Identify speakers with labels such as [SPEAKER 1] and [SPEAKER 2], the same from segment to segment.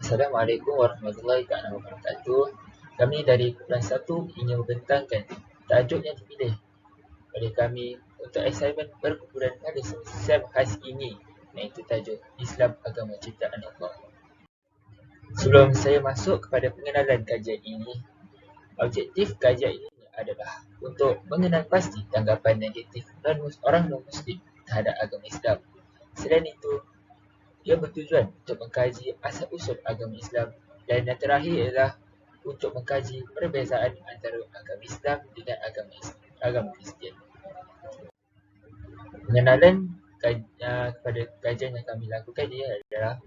[SPEAKER 1] Assalamualaikum warahmatullahi wabarakatuh. Kami dari Kumpulan 1 ingin membentangkan tajuk yang dipilih oleh kami untuk assignmen perkumpulan pada SEM khas ini, iaitu tajuk Islam Agama Ciptaan Allah. Sebelum saya masuk kepada pengenalan kajian ini, objektif kajian ini adalah untuk mengenal pasti tanggapan negatif orang non-Muslim terhadap agama Islam. Selain itu, ia bertujuan untuk mengkaji asal-usul agama Islam, dan yang terakhir ialah untuk mengkaji perbezaan antara agama Islam dengan agama Kristian. Pengenalan kepada kajian yang kami lakukan ini adalah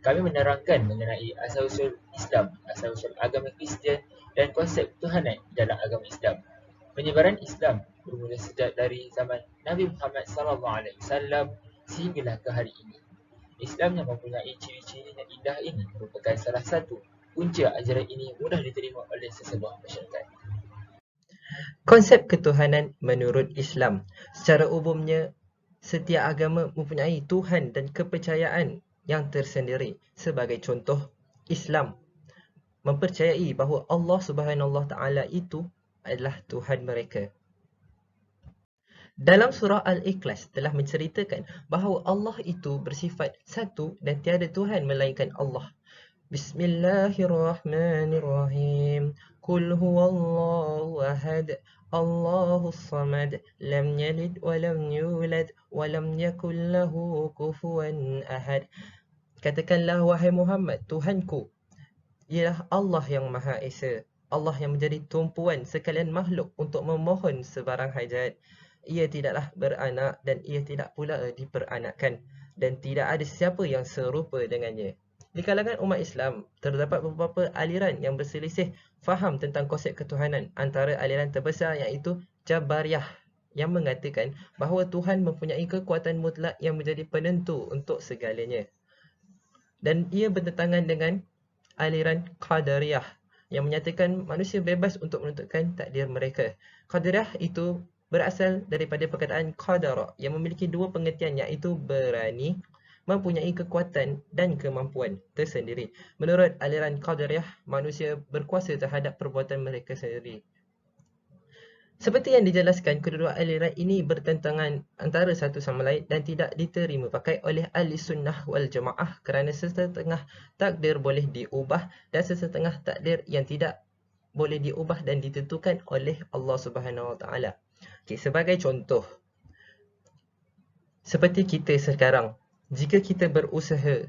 [SPEAKER 1] kami menerangkan mengenai asal-usul Islam, asal-usul agama Kristian dan konsep ketuhanan dalam agama Islam. Penyebaran Islam bermula sejak dari zaman Nabi Muhammad SAW sehinggalah ke hari ini. Islam yang mempunyai ciri-ciri yang indah ini merupakan salah satu punca ajaran ini mudah diterima oleh sesebuah masyarakat.
[SPEAKER 2] Konsep ketuhanan menurut Islam. Secara umumnya, setiap agama mempunyai Tuhan dan kepercayaan yang tersendiri. Sebagai contoh, Islam mempercayai bahawa Allah Subhanahu Taala itu adalah Tuhan mereka. Dalam surah Al-Ikhlas telah menceritakan bahawa Allah itu bersifat satu dan tiada Tuhan melainkan Allah. Bismillahirrahmanirrahim. Qul huwallahu ahad, Allahus samad, lam yalid wa lam yulad wa lam yakul lahu kufuwan ahad. Katakanlah, wahai Muhammad, Tuhanku ialah Allah yang Maha Esa, Allah yang menjadi tumpuan sekalian makhluk untuk memohon sebarang hajat. Ia tidaklah beranak dan ia tidak pula diperanakkan, dan tidak ada siapa yang serupa dengannya. Di kalangan umat Islam, terdapat beberapa aliran yang berselisih faham tentang konsep ketuhanan. Antara aliran terbesar iaitu Jabariyah, yang mengatakan bahawa Tuhan mempunyai kekuatan mutlak yang menjadi penentu untuk segalanya. Dan ia bertentangan dengan aliran Qadariyah, yang menyatakan manusia bebas untuk menentukan takdir mereka. Qadariyah itu berasal daripada perkataan qadara yang memiliki dua pengertian, iaitu berani, mempunyai kekuatan dan kemampuan tersendiri. Menurut aliran Qadariyah, manusia berkuasa terhadap perbuatan mereka sendiri. Seperti yang dijelaskan, kedua-dua aliran ini bertentangan antara satu sama lain dan tidak diterima pakai oleh ahli sunnah wal jamaah, kerana sesetengah takdir boleh diubah dan sesetengah takdir yang tidak boleh diubah dan ditentukan oleh Allah Subhanahu Wa Taala. Okay, sebagai contoh, seperti kita sekarang, jika kita berusaha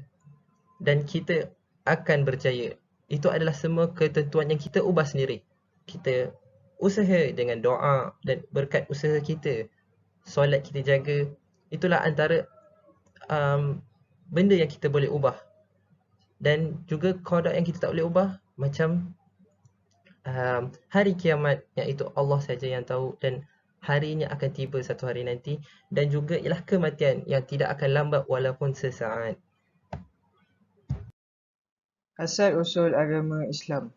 [SPEAKER 2] dan kita akan berjaya, itu adalah semua ketentuan yang kita ubah sendiri. Kita usaha dengan doa dan berkat usaha kita, solat kita jaga, itulah antara benda yang kita boleh ubah. Dan juga qada yang kita tak boleh ubah, macam hari kiamat, iaitu Allah saja yang tahu dan harinya akan tiba satu hari nanti. Dan juga ialah kematian yang tidak akan lambat walaupun sesaat.
[SPEAKER 3] Asal-usul agama Islam.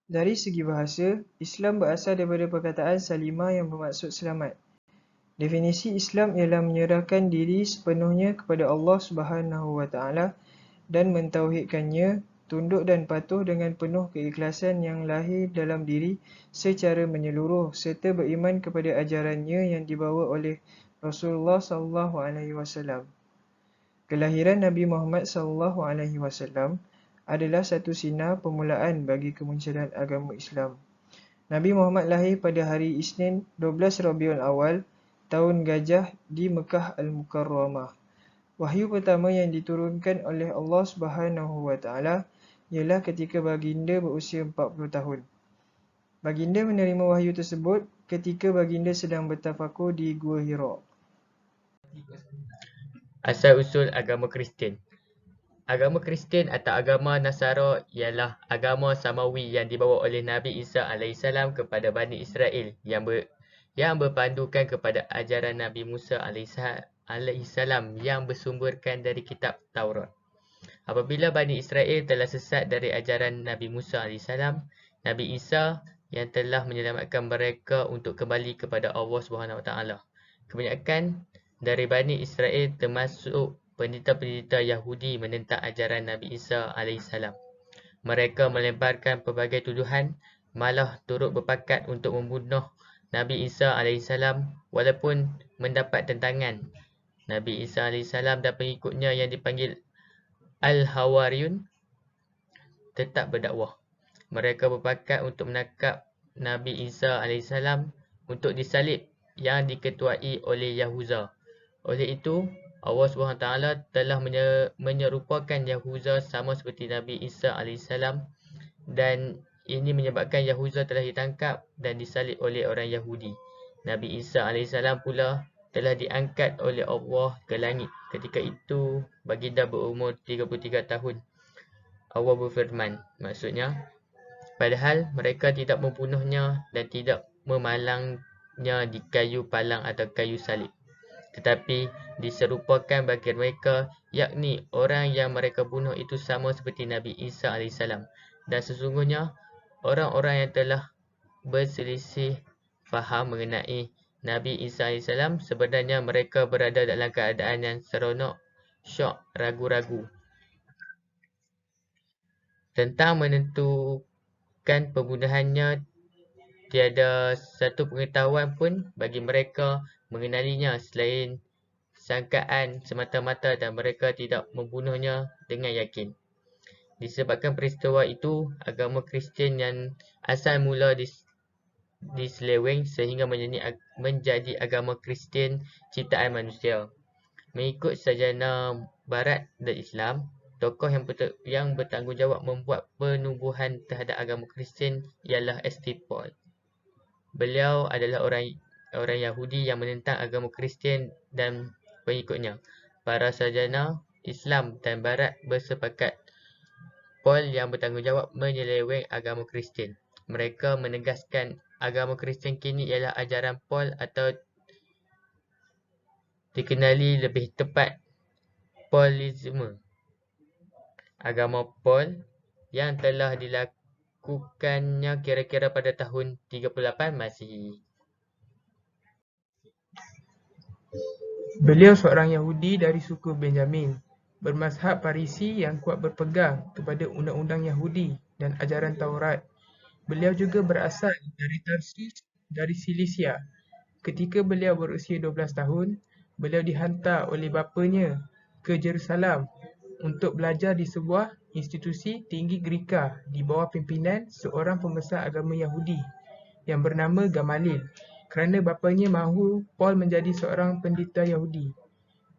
[SPEAKER 3] Dari segi bahasa, Islam berasal daripada perkataan salimah yang bermaksud selamat. Definisi Islam ialah menyerahkan diri sepenuhnya kepada Allah Subhanahu Wa Taala dan mentauhidkannya, tunduk dan patuh dengan penuh keikhlasan yang lahir dalam diri secara menyeluruh, serta beriman kepada ajarannya yang dibawa oleh Rasulullah SAW. Kelahiran Nabi Muhammad SAW adalah satu sinar permulaan bagi kemunculan agama Islam. Nabi Muhammad lahir pada hari Isnin 12 Rabiul Awal, tahun Gajah, di Mekah Al-Mukarramah. Wahyu pertama yang diturunkan oleh Allah Subhanahu Wa Taala ialah ketika baginda berusia 40 tahun. Baginda menerima wahyu tersebut ketika baginda sedang bertafakur di Gua Hira.
[SPEAKER 4] Asal-usul agama Kristian. Agama Kristian atau agama Nasara ialah agama Samawi yang dibawa oleh Nabi Isa AS kepada Bani Israel yang berpandukan kepada ajaran Nabi Musa AS yang bersumberkan dari kitab Taurat. Apabila Bani Israel telah sesat dari ajaran Nabi Musa AS, Nabi Isa yang telah menyelamatkan mereka untuk kembali kepada Allah SWT. Kebanyakan dari Bani Israel termasuk pendeta-pendeta Yahudi menentang ajaran Nabi Isa AS. Mereka melemparkan pelbagai tuduhan, malah turut berpakat untuk membunuh Nabi Isa AS walaupun mendapat tentangan. Nabi Isa AS dan pengikutnya yang dipanggil Al-Hawariyun tetap berdakwah. Mereka berpakat untuk menangkap Nabi Isa AS untuk disalib yang diketuai oleh Yahuza. Oleh itu, Allah SWT telah menyerupakan Yahuza sama seperti Nabi Isa AS dan ini menyebabkan Yahuza telah ditangkap dan disalib oleh orang Yahudi. Nabi Isa AS pula telah diangkat oleh Allah ke langit. Ketika itu, baginda berumur 33 tahun. Allah berfirman, maksudnya, padahal mereka tidak membunuhnya dan tidak memalangnya di kayu palang atau kayu salib. Tetapi diserupakan bagi mereka, yakni orang yang mereka bunuh itu sama seperti Nabi Isa AS. Dan sesungguhnya, orang-orang yang telah berselisih faham mengenai Nabi Isa AS, sebenarnya mereka berada dalam keadaan yang seronok, syok, ragu-ragu tentang menentukan pembunuhannya. Tiada satu pengetahuan pun bagi mereka mengenalinya selain sangkaan semata-mata dan mereka tidak membunuhnya dengan yakin. Disebabkan peristiwa itu, agama Kristian yang asal mula diseleweng sehingga menjadi agama Kristian ciptaan manusia. Mengikut sarjana Barat dan Islam, tokoh yang bertanggungjawab membuat penubuhan terhadap agama Kristian ialah St. Paul. Beliau adalah orang Yahudi yang menentang agama Kristian dan pengikutnya. Para sarjana Islam dan Barat bersepakat Paul yang bertanggungjawab menyeleweng agama Kristian. Mereka menegaskan agama Kristian kini ialah ajaran Paul atau dikenali lebih tepat Paulisme. Agama Paul yang telah dilakukannya kira-kira pada tahun 38 Masihi.
[SPEAKER 3] Beliau seorang Yahudi dari suku Benjamin, bermazhab Farisi yang kuat berpegang kepada undang-undang Yahudi dan ajaran Taurat. Beliau juga berasal dari Tarsus dari Silisia. Ketika beliau berusia 12 tahun, beliau dihantar oleh bapanya ke Jerusalem untuk belajar di sebuah institusi tinggi Greka di bawah pimpinan seorang pembesar agama Yahudi yang bernama Gamaliel, kerana bapanya mahu Paul menjadi seorang pendeta Yahudi.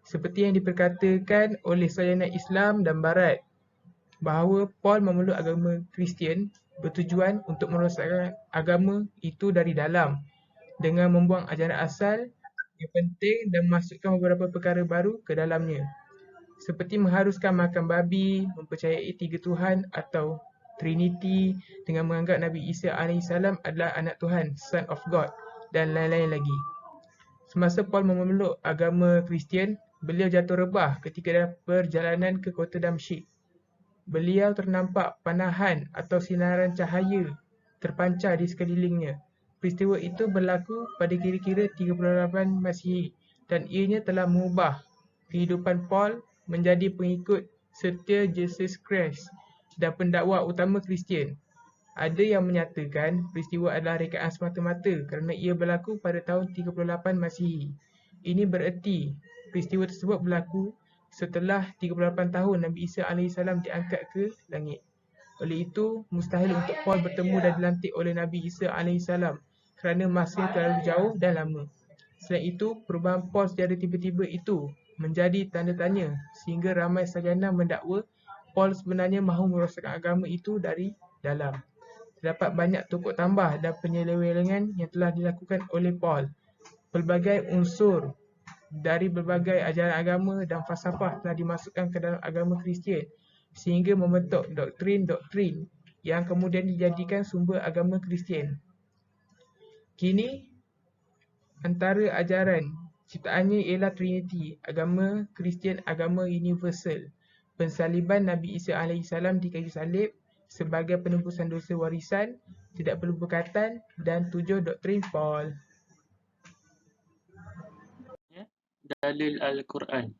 [SPEAKER 3] Seperti yang diperkatakan oleh sarjana Islam dan Barat, bahawa Paul memeluk agama Kristian bertujuan untuk merosakkan agama itu dari dalam dengan membuang ajaran asal yang penting dan memasukkan beberapa perkara baru ke dalamnya, seperti mengharuskan makan babi, mempercayai 3 Tuhan atau Trinity dengan menganggap Nabi Isa AS adalah anak Tuhan, Son of God dan lain-lain lagi. Semasa Paul memeluk agama Kristian, beliau jatuh rebah ketika dalam perjalanan ke kota Damsyik. Beliau ternampak panahan atau sinaran cahaya terpancar di sekelilingnya. Peristiwa itu berlaku pada kira-kira 38 Masihi dan ianya telah mengubah kehidupan Paul menjadi pengikut setia Yesus Kristus dan pendakwa utama Kristian. Ada yang menyatakan peristiwa adalah rekaan semata-mata kerana ia berlaku pada tahun 38 Masihi. Ini bererti peristiwa tersebut berlaku setelah 38 tahun Nabi Isa AS diangkat ke langit. Oleh itu, mustahil untuk Paul bertemu dan dilantik oleh Nabi Isa AS kerana masanya terlalu jauh dan lama. Selain itu, perubahan Paul secara tiba-tiba itu menjadi tanda tanya sehingga ramai sarjana mendakwa Paul sebenarnya mahu merosakkan agama itu dari dalam. Terdapat banyak tokok tambah dan penyelewengan yang telah dilakukan oleh Paul. Pelbagai unsur dari berbagai ajaran agama dan falsafah telah dimasukkan ke dalam agama Kristian sehingga membentuk doktrin-doktrin yang kemudian dijadikan sumber agama Kristian. Kini, antara ajaran ciptaannya ialah Trinity, agama Kristian, agama universal, pensaliban Nabi Isa AS di kayu salib sebagai penebusan dosa warisan, tidak perlu berkatan dan 7 doktrin Paul.
[SPEAKER 1] Dalil Al-Quran.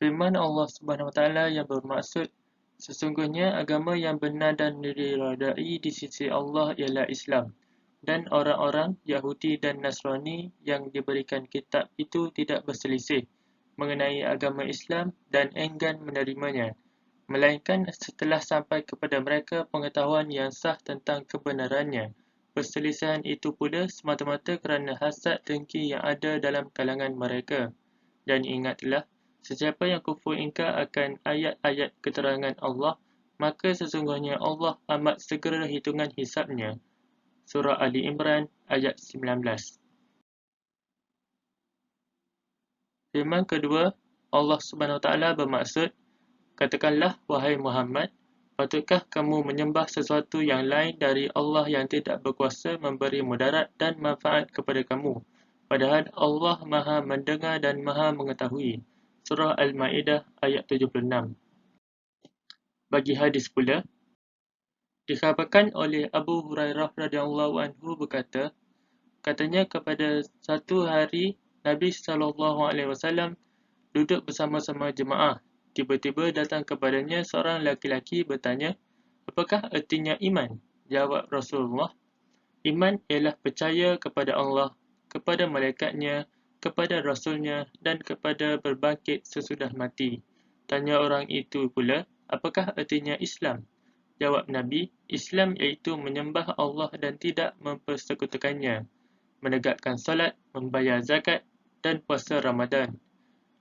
[SPEAKER 5] Firman Allah Subhanahu Wa Taala yang bermaksud, sesungguhnya agama yang benar dan diridai di sisi Allah ialah Islam, dan orang-orang Yahudi dan Nasrani yang diberikan kitab itu tidak berselisih mengenai agama Islam dan enggan menerimanya, melainkan setelah sampai kepada mereka pengetahuan yang sah tentang kebenarannya. Perselisihan itu pula semata-mata kerana hasad dengki yang ada dalam kalangan mereka. Dan ingatlah, sesiapa yang kufur ingkar akan ayat-ayat keterangan Allah, maka sesungguhnya Allah amat segera hitungan hisabnya. Surah Ali Imran ayat 19. Firman kedua, Allah Subhanahu Wa Taala bermaksud, katakanlah wahai Muhammad, patutkah kamu menyembah sesuatu yang lain dari Allah yang tidak berkuasa memberi mudarat dan manfaat kepada kamu, padahal Allah Maha mendengar dan Maha mengetahui. Surah Al-Ma'idah ayat 76. Bagi hadis pula, dikhabarkan oleh Abu Hurairah radhiyallahu anhu berkata, katanya kepada satu hari Nabi SAW duduk bersama-sama jemaah. Tiba-tiba datang kepadanya seorang laki-laki bertanya, apakah ertinya iman? Jawab Rasulullah, iman ialah percaya kepada Allah, kepada malaikatnya, kepada Rasulnya dan kepada berbangkit sesudah mati. Tanya orang itu pula, apakah ertinya Islam? Jawab Nabi, Islam iaitu menyembah Allah dan tidak mempersekutukannya, menegakkan solat, membayar zakat dan puasa Ramadan.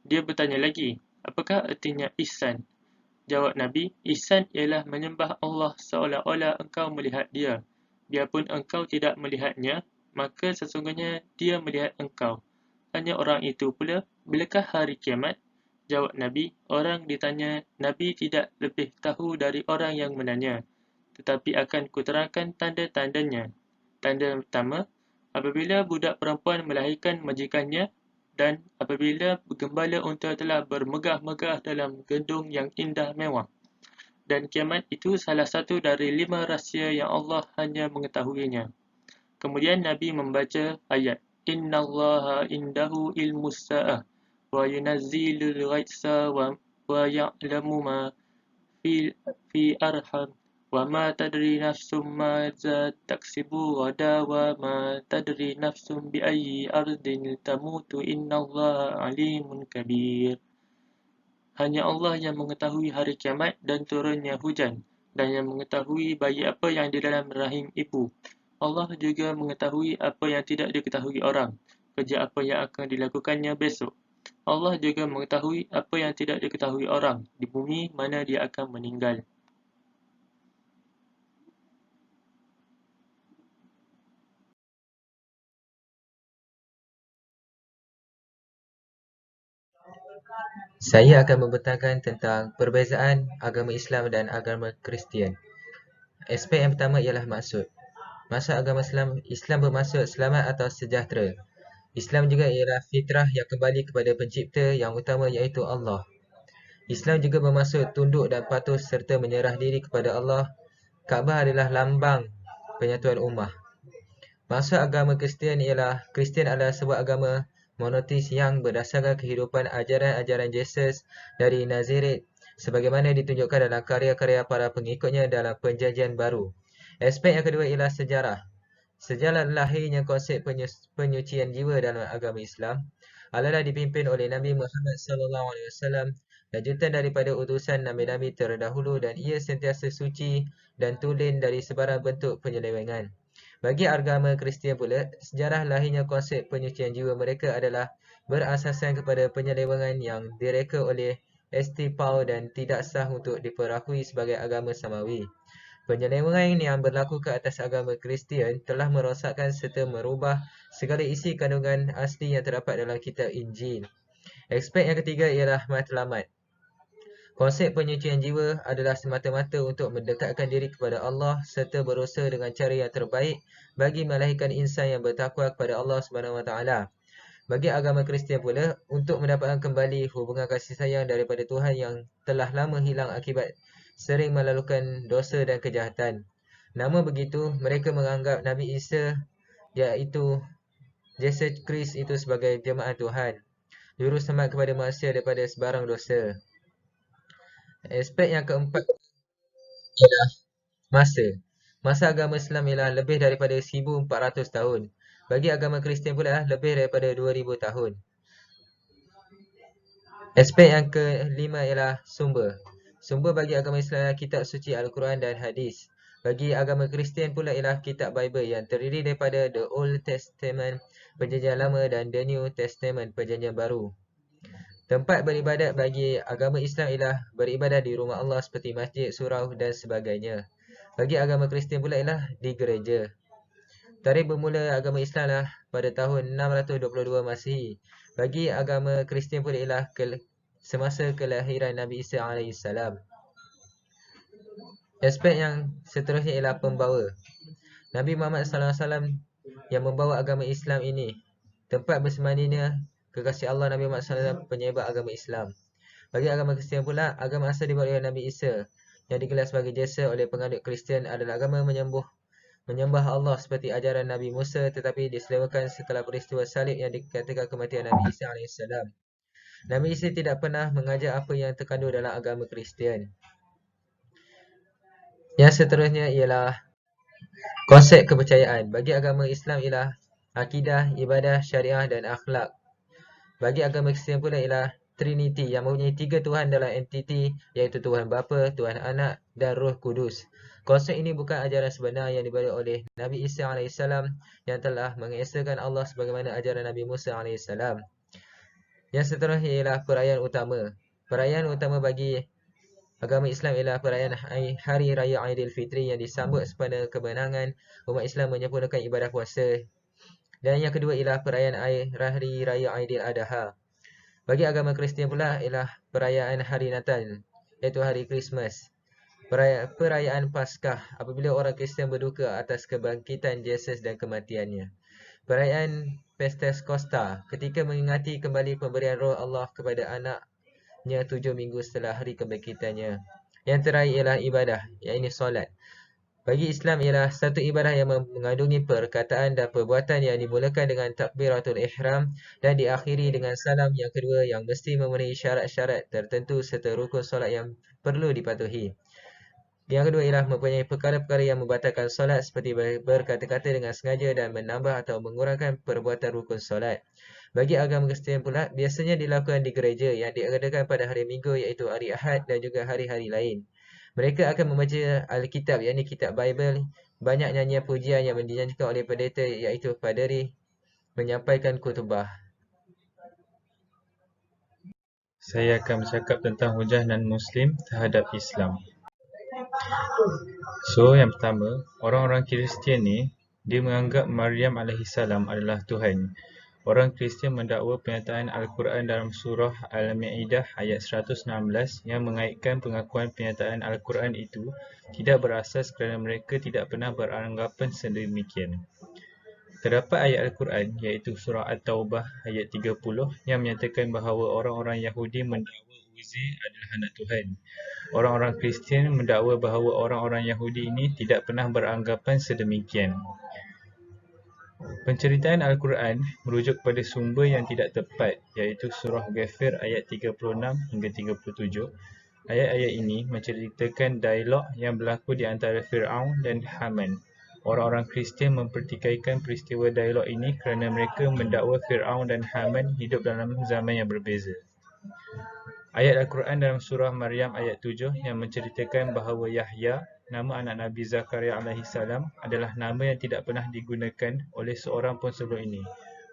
[SPEAKER 5] Dia bertanya lagi, apakah ertinya ihsan? Jawab Nabi, ihsan ialah menyembah Allah seolah-olah engkau melihat dia. Biarpun engkau tidak melihatnya, maka sesungguhnya dia melihat engkau. Tanya orang itu pula, bilakah hari kiamat? Jawab Nabi, orang ditanya, Nabi tidak lebih tahu dari orang yang menanya, tetapi akan kuterangkan tanda-tandanya. Tanda pertama, apabila budak perempuan melahirkan majikannya, dan apabila gembala unta telah bermegah-megah dalam gendung yang indah mewah. Dan kiamat itu salah satu dari 5 rahsia yang Allah hanya mengetahuinya. Kemudian Nabi membaca ayat, Innallaha indahu ilmus sa'ah wa yunazzilul ghaitsa wa ya'lamu ma fi arham wa ma tadri nafsum madza taksibu ghada wa ma tadri nafsum bi ayyi ardin tamutu innallaha alimun kabir. Hanya Allah yang mengetahui hari kiamat dan turunnya hujan, dan yang mengetahui bayi apa yang di dalam rahim ibu. Allah juga mengetahui apa yang tidak diketahui orang, kerja apa yang akan dilakukannya besok. Allah juga mengetahui apa yang tidak diketahui orang di bumi mana dia akan meninggal.
[SPEAKER 2] Saya akan membentangkan tentang perbezaan agama Islam dan agama Kristian. Aspek yang pertama ialah maksud. Maksud agama Islam bermaksud selamat atau sejahtera. Islam juga ialah fitrah yang kembali kepada pencipta yang utama iaitu Allah. Islam juga bermaksud tunduk dan patuh serta menyerah diri kepada Allah. Kaabah adalah lambang penyatuan ummah. Maksud agama Kristian adalah sebuah agama monoteis yang berdasarkan kehidupan ajaran-ajaran Yesus dari Nazaret sebagaimana ditunjukkan dalam karya-karya para pengikutnya dalam Perjanjian Baru. Aspek yang kedua ialah sejarah. Sejarah lahirnya konsep penyucian jiwa dalam agama Islam adalah dipimpin oleh Nabi Muhammad SAW, lanjutan daripada utusan nabi-nabi terdahulu, dan ia sentiasa suci dan tulen dari sebarang bentuk penyelewengan. Bagi agama Kristian pula, sejarah lahirnya konsep penyucian jiwa mereka adalah berasaskan kepada penyelewengan yang direka oleh St. Paul dan tidak sah untuk diperakui sebagai agama samawi. Penyelewengan yang berlaku ke atas agama Kristian telah merosakkan serta merubah segala isi kandungan asli yang terdapat dalam kitab Injil. Aspek yang ketiga ialah matlamat. Konsep penyucian jiwa adalah semata-mata untuk mendekatkan diri kepada Allah serta berusaha dengan cara yang terbaik bagi melahirkan insan yang bertakwa kepada Allah SWT. Bagi agama Kristian pula, untuk mendapatkan kembali hubungan kasih sayang daripada Tuhan yang telah lama hilang akibat sering melakukan dosa dan kejahatan. Nama begitu, mereka menganggap Nabi Isa iaitu Yesus Kristus itu sebagai jemaah Tuhan. Juru selamat kepada manusia daripada sebarang dosa. Aspek yang keempat ialah masa. Masa agama Islam ialah lebih daripada 1400 tahun. Bagi agama Kristian pula lebih daripada 2000 tahun. Aspek yang kelima ialah sumber. Sumber bagi agama Islam ialah kitab suci Al-Quran dan hadis. Bagi agama Kristian pula ialah kitab Bible yang terdiri daripada The Old Testament, Perjanjian Lama, dan The New Testament, Perjanjian Baru. Tempat beribadat bagi agama Islam ialah beribadat di rumah Allah seperti masjid, surau dan sebagainya. Bagi agama Kristian pula ialah di gereja. Tarikh bermula agama Islam lah pada tahun 622 Masihi. Bagi agama Kristian pula ialah semasa kelahiran Nabi Isa AS. Aspek yang seterusnya ialah pembawa. Nabi Muhammad SAW yang membawa agama Islam ini. Tempat bersemandinya kekasih Allah Nabi Muhammad SAW, penyebar agama Islam. Bagi agama Kristian pula, agama asal dibawa oleh Nabi Isa yang digelar sebagai jasa oleh penganut Kristian adalah agama menyembah Allah seperti ajaran Nabi Musa, tetapi diselewakan setelah peristiwa salib yang dikatakan kematian Nabi Isa AS. Nabi Isa tidak pernah mengajar apa yang terkandung dalam agama Kristian. Yang seterusnya ialah konsep kepercayaan. Bagi agama Islam ialah akidah, ibadah, syariah dan akhlak. Bagi agama Kristian pula ialah Trinity yang mempunyai 3 Tuhan dalam entiti, iaitu Tuhan Bapa, Tuhan Anak dan Roh Kudus. Konsep ini bukan ajaran sebenar yang dibawa oleh Nabi Isa AS yang telah mengesakan Allah sebagaimana ajaran Nabi Musa AS. Yang seterusnya ialah perayaan utama. Perayaan utama bagi agama Islam ialah perayaan Hari Raya Aidilfitri yang disambut sepada kemenangan umat Islam menyempurnakan ibadah puasa. Dan yang kedua ialah perayaan Hari Raya Aidil Adha. Bagi agama Kristian pula ialah perayaan Hari Natal, iaitu Hari Christmas. Perayaan Paskah apabila orang Kristian berduka atas kebangkitan Yesus dan kematiannya. Perayaan Pestes Costa ketika mengingati kembali pemberian roh Allah kepada anaknya 7 minggu setelah hari kebangkitannya. Yang terakhir ialah ibadah, iaitu solat. Bagi Islam ialah satu ibadah yang mengandungi perkataan dan perbuatan yang dimulakan dengan takbiratul ihram dan diakhiri dengan salam yang kedua yang mesti memenuhi syarat-syarat tertentu serta rukun solat yang perlu dipatuhi. Yang kedua ialah mempunyai perkara-perkara yang membatalkan solat seperti berkata-kata dengan sengaja dan menambah atau mengurangkan perbuatan rukun solat. Bagi agama Kristian pula biasanya dilakukan di gereja yang diadakan pada hari Minggu iaitu hari Ahad dan juga hari-hari lain. Mereka akan membaca Alkitab, yakni kitab Bible. Banyak nyanyian pujian yang dinyanyikan oleh pendeta iaitu paderi menyampaikan khutbah.
[SPEAKER 6] Saya akan bercakap tentang hujah non-Muslim terhadap Islam. So, yang pertama, orang-orang Kristian ni, dia menganggap Maryam alaihissalam adalah Tuhan. Orang Kristian mendakwa pernyataan Al-Quran dalam surah Al-Ma'idah ayat 116 yang mengaitkan pengakuan pernyataan Al-Quran itu tidak berasas kerana mereka tidak pernah beranggapan sedemikian. Terdapat ayat Al-Quran iaitu surah At-Taubah ayat 30 yang menyatakan bahawa orang-orang Yahudi mendakwa Uzair adalah anak Tuhan. Orang-orang Kristian mendakwa bahawa orang-orang Yahudi ini tidak pernah beranggapan sedemikian. Penceritaan Al-Quran merujuk kepada sumber yang tidak tepat iaitu surah Ghafir ayat 36 hingga 37. Ayat-ayat ini menceritakan dialog yang berlaku di antara Fir'aun dan Haman. Orang-orang Kristian mempertikaikan peristiwa dialog ini kerana mereka mendakwa Fir'aun dan Haman hidup dalam zaman yang berbeza. Ayat Al-Quran dalam surah Maryam ayat 7 yang menceritakan bahawa Yahya, nama anak Nabi Zakaria alaihissalam, adalah nama yang tidak pernah digunakan oleh seorang pun sebelum ini.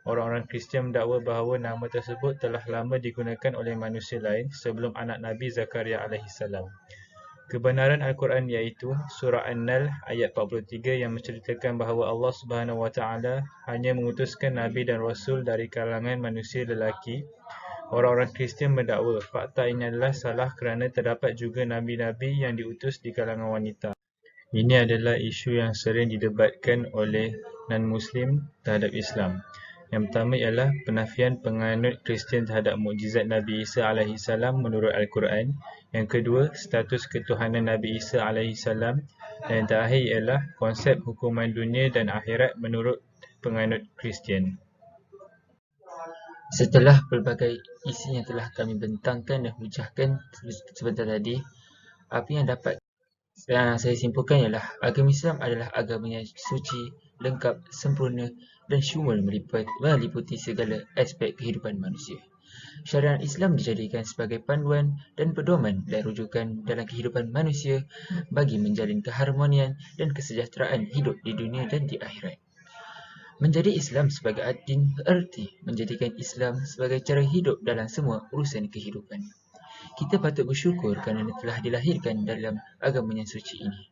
[SPEAKER 6] Orang-orang Kristian mendakwa bahawa nama tersebut telah lama digunakan oleh manusia lain sebelum anak Nabi Zakaria alaihissalam. Kebenaran Al-Quran iaitu surah An-Nahl ayat 43 yang menceritakan bahawa Allah Subhanahu Wa Taala hanya mengutuskan Nabi dan Rasul dari kalangan manusia lelaki. Orang-orang Kristian mendakwa fakta ini adalah salah kerana terdapat juga Nabi-Nabi yang diutus di kalangan wanita. Ini adalah isu yang sering didebatkan oleh non-Muslim terhadap Islam. Yang pertama ialah penafian penganut Kristian terhadap mukjizat Nabi Isa AS menurut Al-Quran. Yang kedua, status ketuhanan Nabi Isa AS. Dan yang terakhir ialah konsep hukuman dunia dan akhirat menurut penganut Kristian.
[SPEAKER 1] Setelah pelbagai isi yang telah kami bentangkan dan hujahkan sebentar tadi, apa yang dapat saya simpulkan ialah agama Islam adalah agama yang suci, lengkap, sempurna dan syumul meliputi segala aspek kehidupan manusia. Syariat Islam dijadikan sebagai panduan dan pedoman dan rujukan dalam kehidupan manusia bagi menjalin keharmonian dan kesejahteraan hidup di dunia dan di akhirat. Menjadi Islam sebagai adin bererti menjadikan Islam sebagai cara hidup dalam semua urusan kehidupan. Kita patut bersyukur kerana telah dilahirkan dalam agama yang suci ini.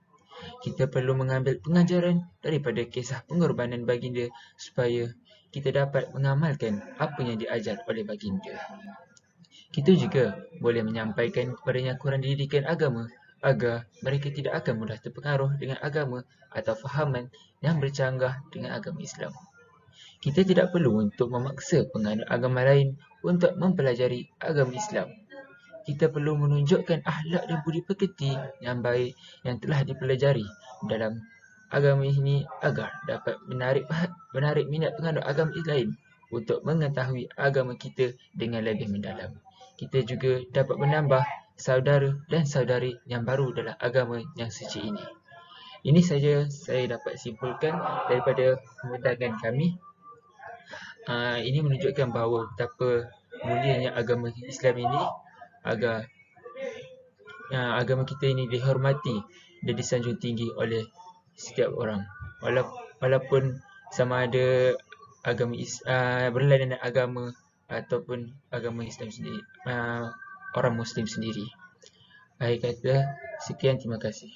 [SPEAKER 1] Kita perlu mengambil pengajaran daripada kisah pengorbanan baginda supaya kita dapat mengamalkan apa yang diajar oleh baginda. Kita juga boleh menyampaikan kepadanya kurang didikan agama agar mereka tidak akan mudah terpengaruh dengan agama atau fahaman yang bercanggah dengan agama Islam. Kita tidak perlu untuk memaksa penganut agama lain untuk mempelajari agama Islam. Kita perlu menunjukkan akhlak dan budi pekerti yang baik yang telah dipelajari dalam agama ini agar dapat menarik minat penganut agama lain untuk mengetahui agama kita dengan lebih mendalam. Kita juga dapat menambah saudara dan saudari yang baru dalam agama yang suci ini. Ini saja saya dapat simpulkan daripada pembentangan kami. Ini menunjukkan bahawa betapa mulianya agama Islam ini agar agama kita ini dihormati dan disanjung tinggi oleh setiap orang. Walaupun sama ada agama berlainan dengan agama ataupun agama Islam sendiri, orang Muslim sendiri. Akhir kata, sekian, terima kasih.